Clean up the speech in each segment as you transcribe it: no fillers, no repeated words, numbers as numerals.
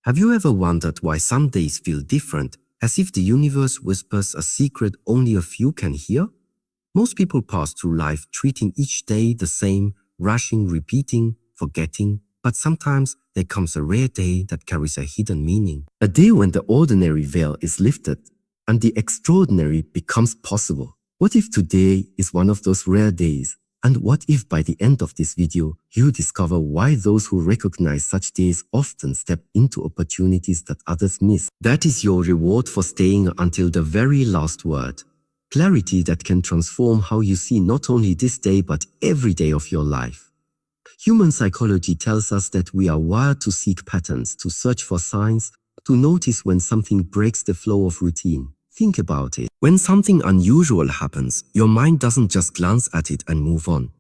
Have you ever wondered why some days feel different, as if the universe whispers a secret only a few can hear? Most people pass through life treating each day the same, rushing, repeating, forgetting, but sometimes there comes a rare day that carries a hidden meaning. A day when the ordinary veil is lifted and the extraordinary becomes possible. What if today is one of those rare days? And what if by the end of this video, you discover why those who recognize such days often step into opportunities that others miss? That is your reward for staying until the very last word. Clarity that can transform how you see not only this day but every day of your life. Human psychology tells us that we are wired to seek patterns, to search for signs, to notice when something breaks the flow of routine. Think about it. When something unusual happens, your mind doesn't just glance at it and move on.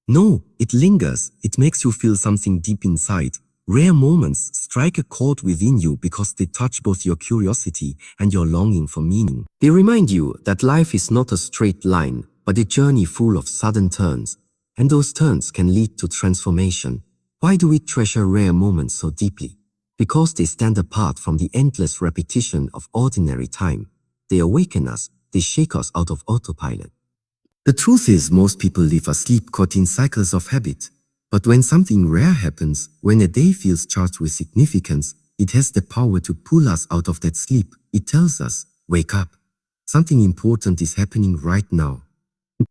No, it lingers. It makes you feel something deep inside. Rare moments strike a chord within you because they touch both your curiosity and your longing for meaning. They remind you that life is not a straight line, but a journey full of sudden turns. And those turns can lead to transformation. Why do we treasure rare moments so deeply? Because they stand apart from the endless repetition of ordinary time. They awaken us, they shake us out of autopilot. The truth is, most people live asleep caught in cycles of habit. But when something rare happens, when a day feels charged with significance, it has the power to pull us out of that sleep. It tells us, wake up. Something important is happening right now.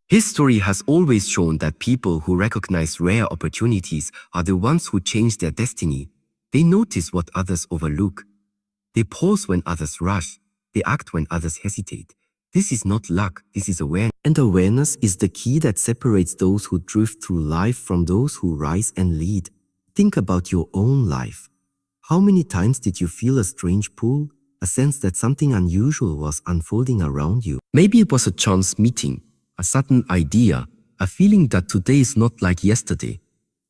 History has always shown that people who recognize rare opportunities are the ones who change their destiny. They notice what others overlook. They pause when others rush. They act when others hesitate. This is not luck, this is awareness. And awareness is the key that separates those who drift through life from those who rise and lead. Think about your own life. How many times did you feel a strange pull, a sense that something unusual was unfolding around you? Maybe it was a chance meeting, a sudden idea, a feeling that today is not like yesterday.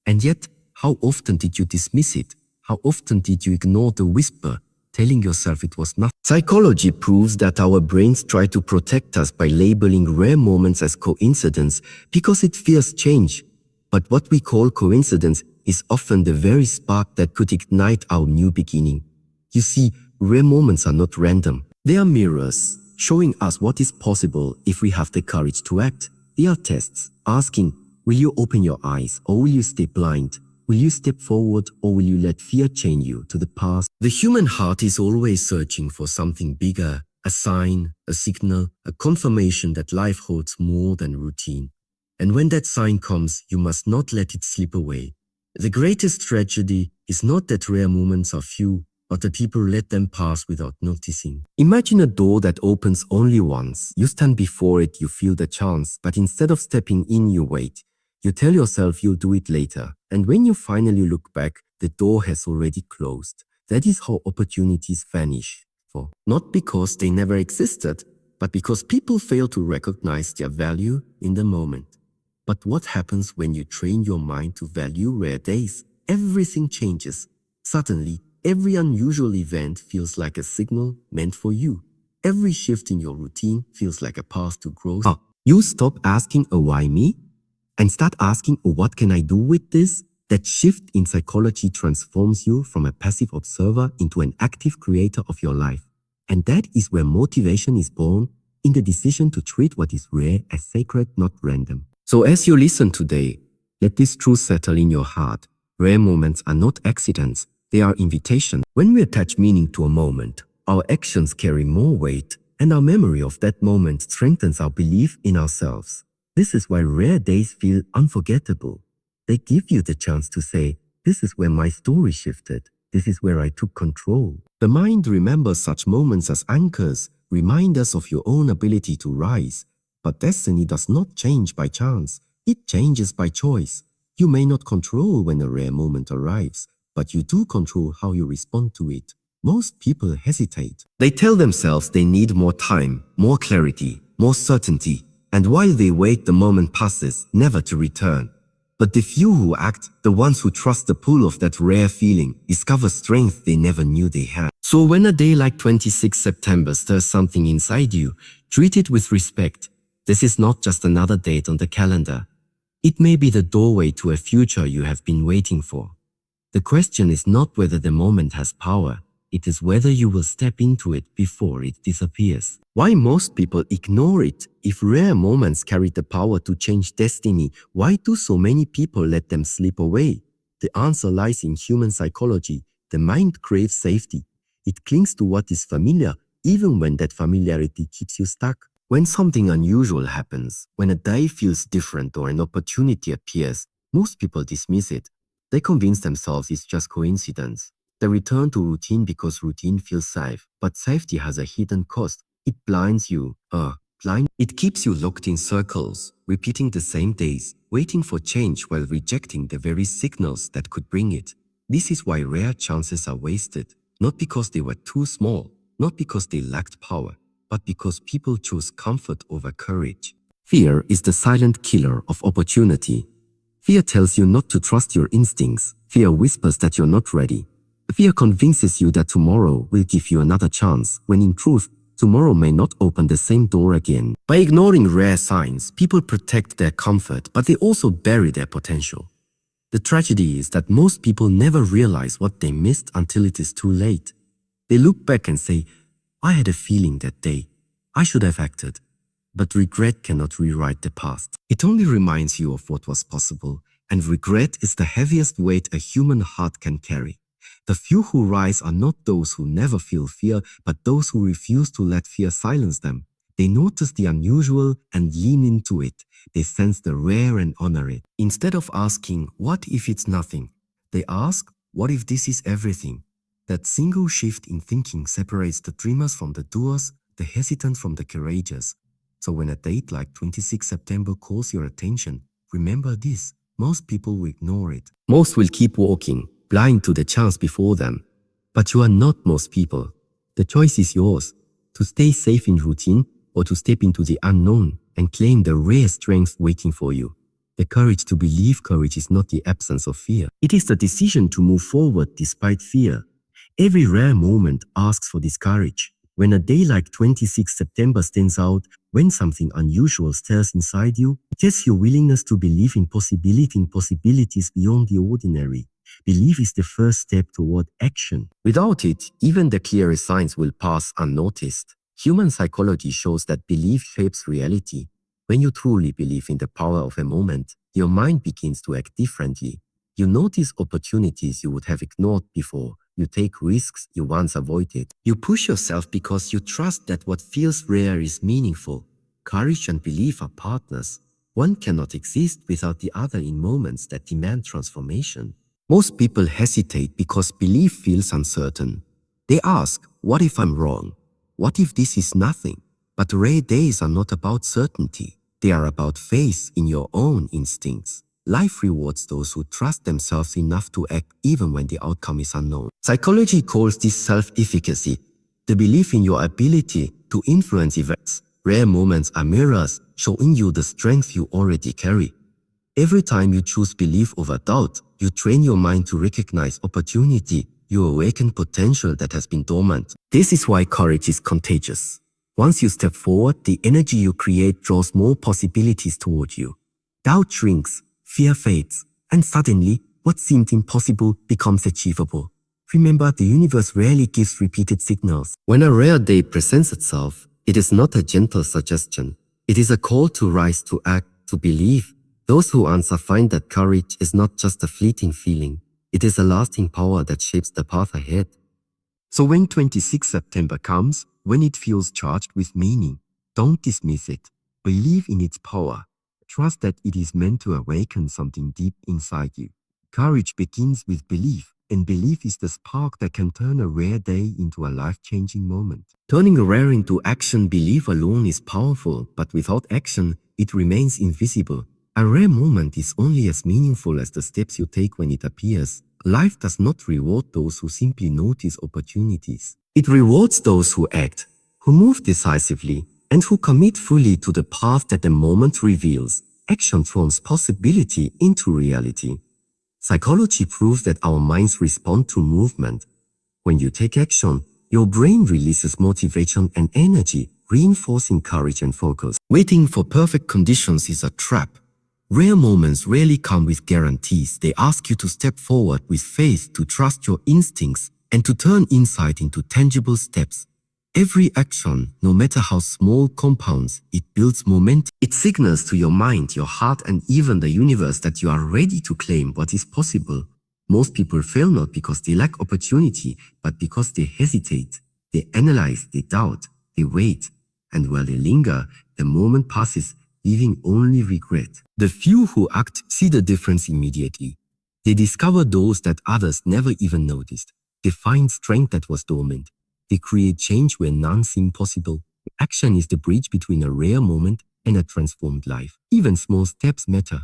And yet, how often did you dismiss it? How often did you ignore the whisper, telling yourself it was nothing? Psychology proves that our brains try to protect us by labeling rare moments as coincidence because it fears change. But what we call coincidence is often the very spark that could ignite our new beginning. You see, rare moments are not random. They are mirrors, showing us what is possible if we have the courage to act. They are tests, asking, will you open your eyes or will you stay blind? Will you step forward or will you let fear chain you to the past? The human heart is always searching for something bigger, a sign, a signal, a confirmation that life holds more than routine. And when that sign comes, you must not let it slip away. The greatest tragedy is not that rare moments are few, but that people let them pass without noticing. Imagine a door that opens only once. You stand before it, you feel the chance, but instead of stepping in, you wait. You tell yourself you'll do it later, and when you finally look back, the door has already closed. That is how opportunities vanish. Not because they never existed, but because people fail to recognize their value in the moment. But what happens when you train your mind to value rare days? Everything changes. Suddenly, every unusual event feels like a signal meant for you. Every shift in your routine feels like a path to growth. You stop asking, oh, why me? And start asking, oh, what can I do with this? That shift in psychology transforms you from a passive observer into an active creator of your life. And that is where motivation is born, in the decision to treat what is rare as sacred, not random. So as you listen today, let this truth settle in your heart. Rare moments are not accidents, they are invitations. When we attach meaning to a moment, our actions carry more weight, and our memory of that moment strengthens our belief in ourselves. This is why rare days feel unforgettable. They give you the chance to say, this is where my story shifted. This is where I took control. The mind remembers such moments as anchors, reminders of your own ability to rise. But destiny does not change by chance. It changes by choice. You may not control when a rare moment arrives, but you do control how you respond to it. Most people hesitate. They tell themselves they need more time, more clarity, more certainty. And while they wait, the moment passes, never to return. But the few who act, the ones who trust the pull of that rare feeling, discover strength they never knew they had. So when a day like 26 September stirs something inside you, treat it with respect. This is not just another date on the calendar. It may be the doorway to a future you have been waiting for. The question is not whether the moment has power, it is whether you will step into it before it disappears. Why most people ignore it? If rare moments carry the power to change destiny, why do so many people let them slip away? The answer lies in human psychology. The mind craves safety. It clings to what is familiar, even when that familiarity keeps you stuck. When something unusual happens, when a day feels different or an opportunity appears, most people dismiss it. They convince themselves it's just coincidence. They return to routine because routine feels safe, but safety has a hidden cost. It blinds you. It keeps you locked in circles, repeating the same days, waiting for change while rejecting the very signals that could bring it. This is why rare chances are wasted, not because they were too small, not because they lacked power, but because people chose comfort over courage. Fear is the silent killer of opportunity. Fear tells you not to trust your instincts. Fear whispers that you're not ready. Fear convinces you that tomorrow will give you another chance, when in truth, tomorrow may not open the same door again. By ignoring rare signs, people protect their comfort, but they also bury their potential. The tragedy is that most people never realize what they missed until it is too late. They look back and say, I had a feeling that day. I should have acted. But regret cannot rewrite the past. It only reminds you of what was possible, and regret is the heaviest weight a human heart can carry. The few who rise are not those who never feel fear, but those who refuse to let fear silence them. They notice the unusual and lean into it. They sense the rare and honor it. Instead of asking, what if it's nothing? They ask, what if this is everything? That single shift in thinking separates the dreamers from the doers, the hesitant from the courageous. So when a date like 26 September calls your attention, remember this: most people will ignore it. Most will keep walking, blind to the chance before them. But you are not most people. The choice is yours, to stay safe in routine or to step into the unknown and claim the rare strength waiting for you. The courage to believe courage is not the absence of fear. It is the decision to move forward despite fear. Every rare moment asks for this courage. When a day like 26 September stands out, when something unusual stirs inside you, test your willingness to believe in possibilities beyond the ordinary. Belief is the first step toward action. Without it, even the clearest signs will pass unnoticed. Human psychology shows that belief shapes reality. When you truly believe in the power of a moment, your mind begins to act differently. You notice opportunities you would have ignored before. You take risks you once avoided. You push yourself because you trust that what feels rare is meaningful. Courage and belief are partners. One cannot exist without the other in moments that demand transformation. Most people hesitate because belief feels uncertain. They ask, what if I'm wrong? What if this is nothing? But rare days are not about certainty. They are about faith in your own instincts. Life rewards those who trust themselves enough to act even when the outcome is unknown. Psychology calls this self-efficacy, the belief in your ability to influence events. Rare moments are mirrors showing you the strength you already carry. Every time you choose belief over doubt, you train your mind to recognize opportunity. You awaken potential that has been dormant. This is why courage is contagious. Once you step forward, the energy you create draws more possibilities toward you. Doubt shrinks, fear fades, and suddenly, what seemed impossible becomes achievable. Remember, the universe rarely gives repeated signals. When a rare day presents itself, it is not a gentle suggestion. It is a call to rise, to act, to believe. Those who answer find that courage is not just a fleeting feeling. It is a lasting power that shapes the path ahead. So when 26 September comes, when it feels charged with meaning, don't dismiss it. Believe in its power. Trust that it is meant to awaken something deep inside you. Courage begins with belief, and belief is the spark that can turn a rare day into a life-changing moment. Turning a rare into action, belief alone is powerful, but without action, it remains invisible. A rare moment is only as meaningful as the steps you take when it appears. Life does not reward those who simply notice opportunities. It rewards those who act, who move decisively, and who commit fully to the path that the moment reveals. Action turns possibility into reality. Psychology proves that our minds respond to movement. When you take action, your brain releases motivation and energy, reinforcing courage and focus. Waiting for perfect conditions is a trap. Rare moments rarely come with guarantees. They ask you to step forward with faith, to trust your instincts, and to turn insight into tangible steps. Every action, no matter how small, compounds. It builds momentum. It signals to your mind, your heart, and even the universe that you are ready to claim what is possible. Most people fail not because they lack opportunity, but because they hesitate. They analyze, they doubt, they wait. And while they linger, the moment passes, leaving only regret. The few who act see the difference immediately. They discover doors that others never even noticed. They find strength that was dormant. They create change where none seemed possible. Action is the bridge between a rare moment and a transformed life. Even small steps matter.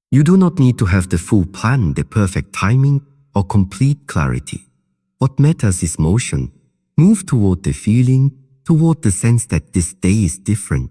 You do not need to have the full plan, the perfect timing, or complete clarity. What matters is motion. Move toward the feeling, toward the sense that this day is different.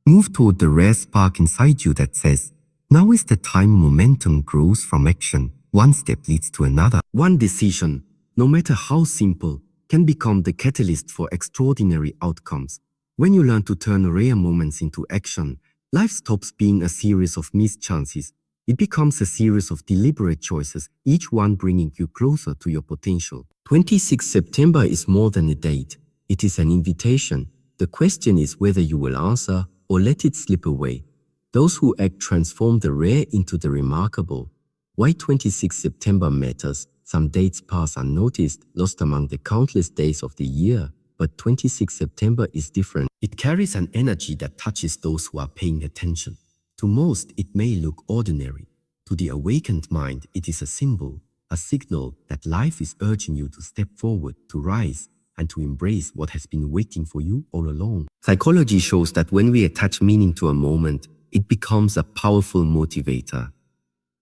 Move toward the rare spark inside you that says, now is the time. Momentum grows from action. One step leads to another. One decision, no matter how simple, can become the catalyst for extraordinary outcomes. When you learn to turn rare moments into action, life stops being a series of missed chances. It becomes a series of deliberate choices, each one bringing you closer to your potential. 26 September is more than a date. It is an invitation. The question is whether you will answer or let it slip away. Those who act transform the rare into the remarkable. Why 26 September matters? Some dates pass unnoticed, lost among the countless days of the year. But 26 September is different. It carries an energy that touches those who are paying attention. To most, it may look ordinary. To the awakened mind, it is a symbol, a signal that life is urging you to step forward, to rise, and to embrace what has been waiting for you all along. Psychology shows that when we attach meaning to a moment, it becomes a powerful motivator.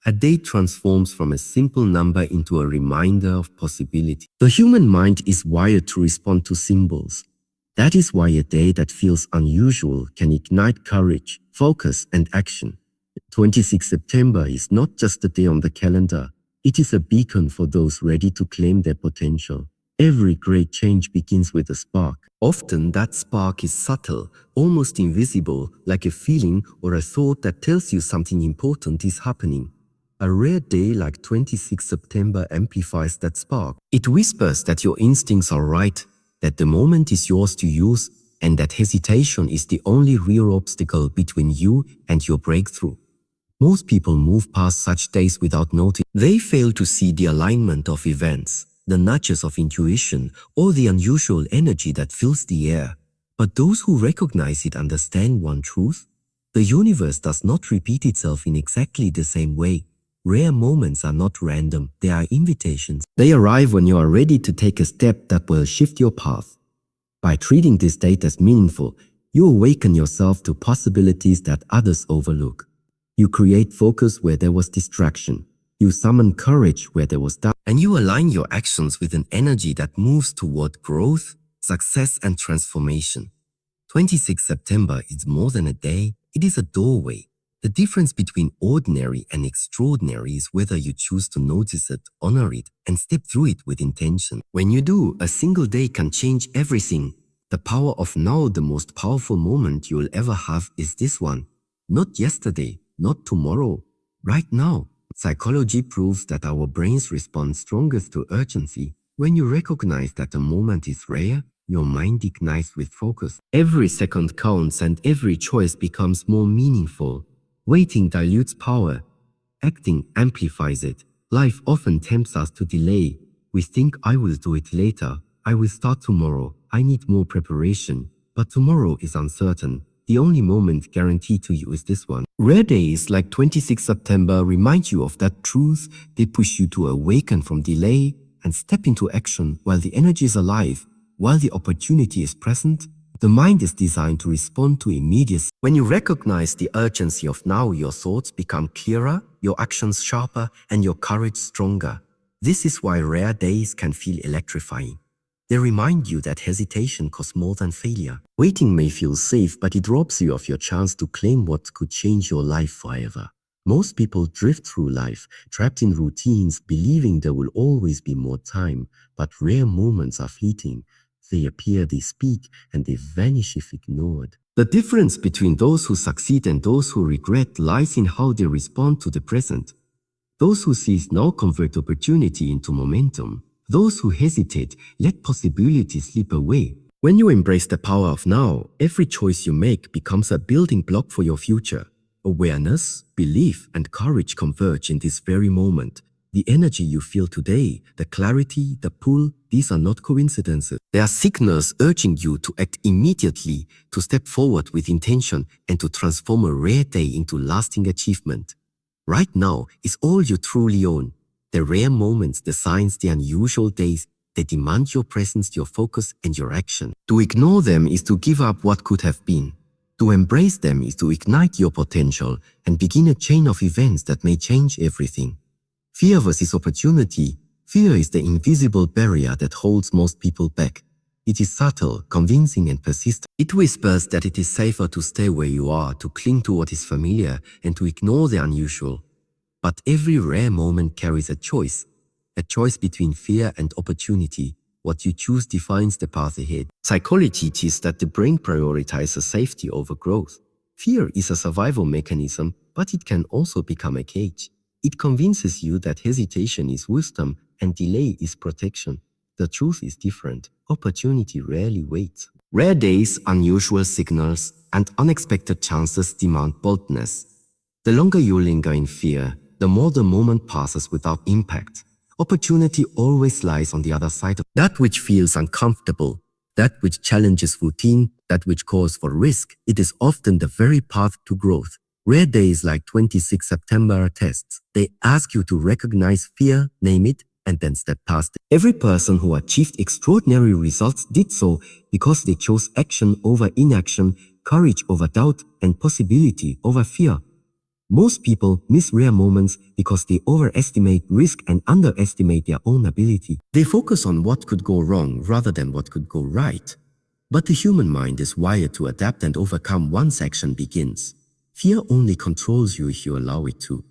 A date transforms from a simple number into a reminder of possibility. The human mind is wired to respond to symbols. That is why a day that feels unusual can ignite courage, focus, and action. 26 September is not just a day on the calendar. It is a beacon for those ready to claim their potential. Every great change begins with a spark. Often that spark is subtle, almost invisible, like a feeling or a thought that tells you something important is happening. A rare day like 26 September amplifies that spark. It whispers that your instincts are right, that the moment is yours to use, and that hesitation is the only real obstacle between you and your breakthrough. Most people move past such days without noticing. They fail to see the alignment of events, the nudges of intuition, or the unusual energy that fills the air. But those who recognize it understand one truth: the universe does not repeat itself in exactly the same way. Rare moments are not random, they are invitations. They arrive when you are ready to take a step that will shift your path. By treating this date as meaningful, you awaken yourself to possibilities that others overlook. You create focus where there was distraction. You summon courage where there was doubt. And you align your actions with an energy that moves toward growth, success, and transformation. 26 September is more than a day, it is a doorway. The difference between ordinary and extraordinary is whether you choose to notice it, honor it, and step through it with intention. When you do, a single day can change everything. The power of now, the most powerful moment you'll ever have, is this one. Not yesterday, not tomorrow, right now. Psychology proves that our brains respond strongest to urgency. When you recognize that a moment is rare, your mind ignites with focus. Every second counts and every choice becomes more meaningful. Waiting dilutes power. Acting amplifies it. Life often tempts us to delay. We think, I will do it later. I will start tomorrow. I need more preparation. But tomorrow is uncertain. The only moment guaranteed to you is this one. Rare days like 26 September remind you of that truth. They push you to awaken from delay and step into action while the energy is alive, while the opportunity is present. The mind is designed to respond to immediacy. When you recognize the urgency of now, your thoughts become clearer, your actions sharper, and your courage stronger. This is why rare days can feel electrifying. They remind you that hesitation costs more than failure. Waiting may feel safe, but it robs you of your chance to claim what could change your life forever. Most people drift through life, trapped in routines, believing there will always be more time, but rare moments are fleeting. They appear, they speak, and they vanish if ignored. The difference between those who succeed and those who regret lies in how they respond to the present. Those who seize now convert opportunity into momentum. Those who hesitate let possibility slip away. When you embrace the power of now, every choice you make becomes a building block for your future. Awareness, belief, and courage converge in this very moment. The energy you feel today, the clarity, the pull, these are not coincidences. They are signals urging you to act immediately, to step forward with intention, and to transform a rare day into lasting achievement. Right now is all you truly own. The rare moments, the signs, the unusual days, they demand your presence, your focus, and your action. To ignore them is to give up what could have been. To embrace them is to ignite your potential and begin a chain of events that may change everything. Fear versus opportunity. Fear is the invisible barrier that holds most people back. It is subtle, convincing, and persistent. It whispers that it is safer to stay where you are, to cling to what is familiar, and to ignore the unusual. But every rare moment carries a choice between fear and opportunity. What you choose defines the path ahead. Psychology teaches that the brain prioritizes safety over growth. Fear is a survival mechanism, but it can also become a cage. It convinces you that hesitation is wisdom and delay is protection. The truth is different. Opportunity rarely waits. Rare days, unusual signals, and unexpected chances demand boldness. The longer you linger in fear, the more the moment passes without impact. Opportunity always lies on the other side of that which feels uncomfortable, that which challenges routine, that which calls for risk. It is often the very path to growth. Rare days like 26 September are tests. They ask you to recognize fear, name it, and then step past it. Every person who achieved extraordinary results did so because they chose action over inaction, courage over doubt, and possibility over fear. Most people miss rare moments because they overestimate risk and underestimate their own ability. They focus on what could go wrong rather than what could go right. But the human mind is wired to adapt and overcome once action begins. Fear only controls you if you allow it to.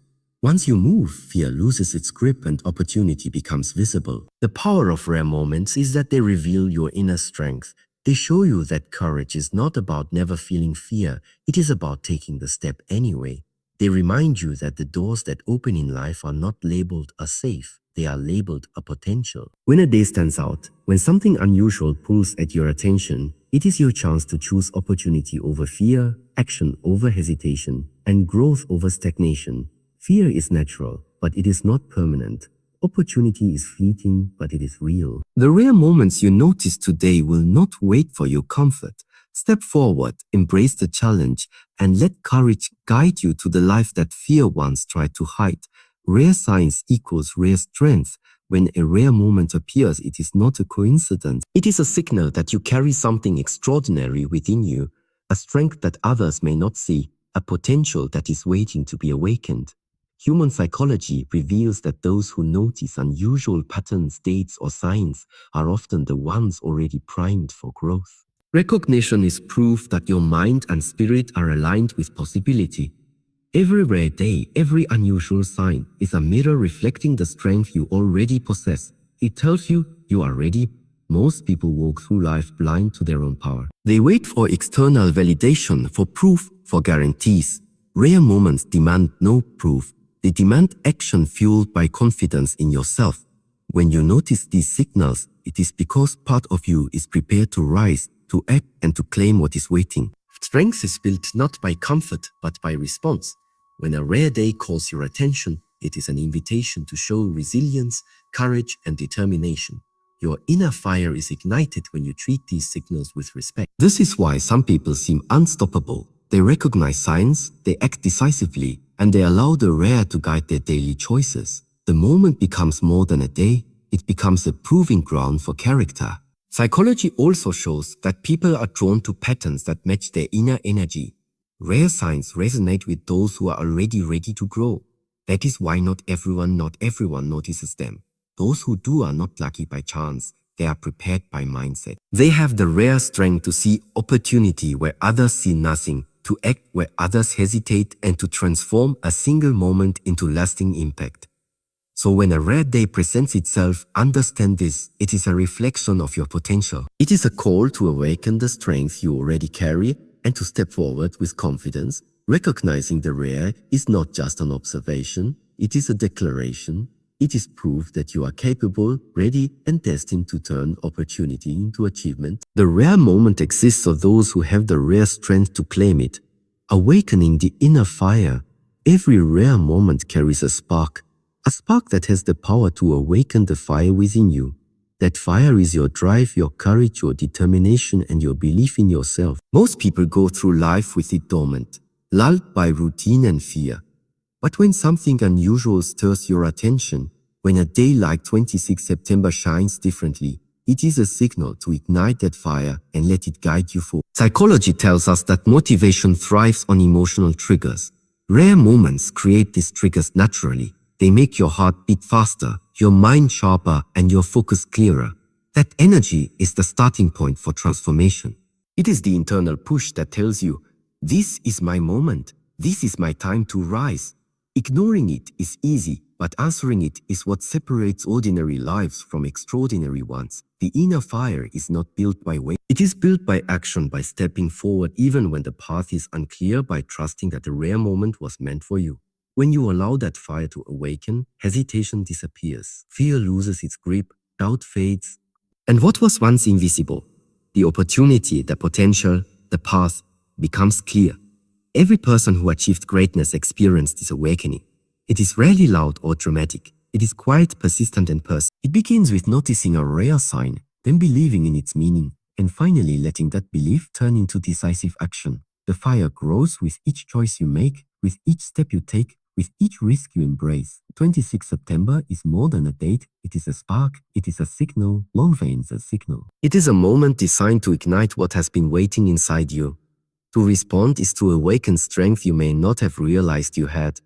Once you move, fear loses its grip and opportunity becomes visible. The power of rare moments is that they reveal your inner strength. They show you that courage is not about never feeling fear. It is about taking the step anyway. They remind you that the doors that open in life are not labeled a safe, they are labeled a potential. When a day stands out, when something unusual pulls at your attention, it is your chance to choose opportunity over fear, action over hesitation, and growth over stagnation. Fear is natural, but it is not permanent. Opportunity is fleeting, but it is real. The rare moments you notice today will not wait for your comfort. Step forward, embrace the challenge, and let courage guide you to the life that fear once tried to hide. Rare signs equals rare strength. When a rare moment appears, it is not a coincidence. It is a signal that you carry something extraordinary within you, a strength that others may not see, a potential that is waiting to be awakened. Human psychology reveals that those who notice unusual patterns, dates, or signs are often the ones already primed for growth. Recognition is proof that your mind and spirit are aligned with possibility. Every rare day, every unusual sign is a mirror reflecting the strength you already possess. It tells you you are ready. Most people walk through life blind to their own power. They wait for external validation, for proof, for guarantees. Rare moments demand no proof. They demand action fueled by confidence in yourself. When you notice these signals, it is because part of you is prepared to rise, to act, and to claim what is waiting. Strength is built not by comfort, but by response. When a rare day calls your attention, it is an invitation to show resilience, courage, and determination. Your inner fire is ignited when you treat these signals with respect. This is why some people seem unstoppable. They recognize signs, they act decisively, and they allow the rare to guide their daily choices. The moment becomes more than a day, it becomes a proving ground for character. Psychology also shows that people are drawn to patterns that match their inner energy. Rare signs resonate with those who are already ready to grow. That is why not everyone notices them. Those who do are not lucky by chance. They are prepared by mindset. They have the rare strength to see opportunity where others see nothing, to act where others hesitate, and to transform a single moment into lasting impact. So when a rare day presents itself, understand this: it is a reflection of your potential. It is a call to awaken the strength you already carry, and to step forward with confidence. Recognizing the rare is not just an observation, it is a declaration. It is proof that you are capable, ready, and destined to turn opportunity into achievement. The rare moment exists for those who have the rare strength to claim it. Awakening the inner fire. Every rare moment carries a spark that has the power to awaken the fire within you. That fire is your drive, your courage, your determination, and your belief in yourself. Most people go through life with it dormant, lulled by routine and fear. But when something unusual stirs your attention, when a day like 26 September shines differently, it is a signal to ignite that fire and let it guide you forward. Psychology tells us that motivation thrives on emotional triggers. Rare moments create these triggers naturally. They make your heart beat faster, your mind sharper, and your focus clearer. That energy is the starting point for transformation. It is the internal push that tells you, this is my moment, this is my time to rise. Ignoring it is easy, but answering it is what separates ordinary lives from extraordinary ones. The inner fire is not built by weight. It is built by action, by stepping forward even when the path is unclear, by trusting that the rare moment was meant for you. When you allow that fire to awaken, hesitation disappears, fear loses its grip, doubt fades, and what was once invisible, the opportunity, the potential, the path, becomes clear. Every person who achieved greatness experienced this awakening. It is rarely loud or dramatic. It is quiet, persistent, and personal. It begins with noticing a rare sign, then believing in its meaning, and finally letting that belief turn into decisive action. The fire grows with each choice you make, with each step you take, with each risk you embrace. 26 September is more than a date. It is a spark. It is a signal. Long veins a signal. It is a moment designed to ignite what has been waiting inside you. To respond is to awaken strength you may not have realized you had.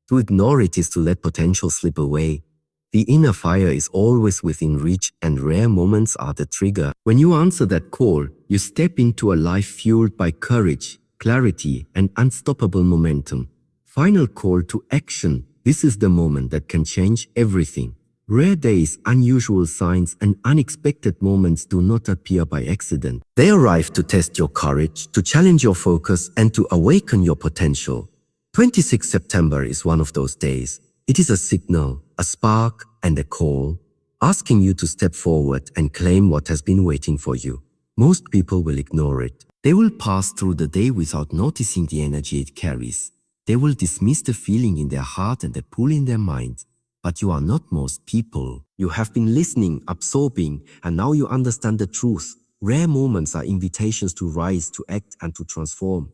To ignore it is to let potential slip away. The inner fire is always within reach, and rare moments are the trigger. When you answer that call, you step into a life fueled by courage, clarity, and unstoppable momentum. Final call to action. This is the moment that can change everything. Rare days, unusual signs, and unexpected moments do not appear by accident. They arrive to test your courage, to challenge your focus, and to awaken your potential. 26 September is one of those days. It is a signal, a spark, and a call, asking you to step forward and claim what has been waiting for you. Most people will ignore it. They will pass through the day without noticing the energy it carries. They will dismiss the feeling in their heart and the pull in their mind. But you are not most people. You have been listening, absorbing, and now you understand the truth. Rare moments are invitations to rise, to act, and to transform.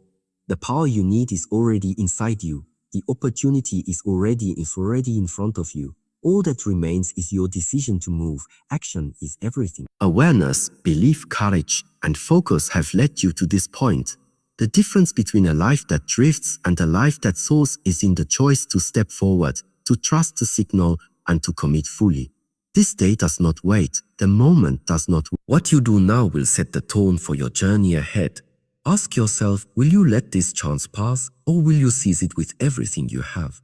The power you need is already inside you. The opportunity is already in front of you. All that remains is your decision to move. Action is everything. Awareness, belief, courage, and focus have led you to this point. The difference between a life that drifts and a life that soars is in the choice to step forward, to trust the signal, and to commit fully. This day does not wait. The moment does not wait. What you do now will set the tone for your journey ahead. Ask yourself, will you let this chance pass, or will you seize it with everything you have?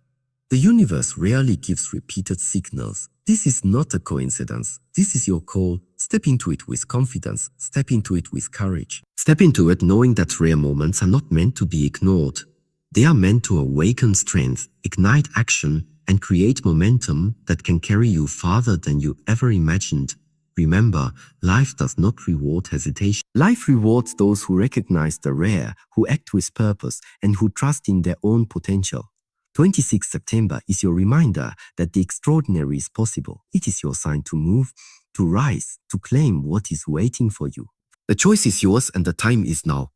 The universe rarely gives repeated signals. This is not a coincidence. This is your call. Step into it with confidence. Step into it with courage. Step into it knowing that rare moments are not meant to be ignored. They are meant to awaken strength, ignite action, and create momentum that can carry you farther than you ever imagined. Remember, life does not reward hesitation. Life rewards those who recognize the rare, who act with purpose, and who trust in their own potential. 26 September is your reminder that the extraordinary is possible. It is your sign to move, to rise, to claim what is waiting for you. The choice is yours and the time is now.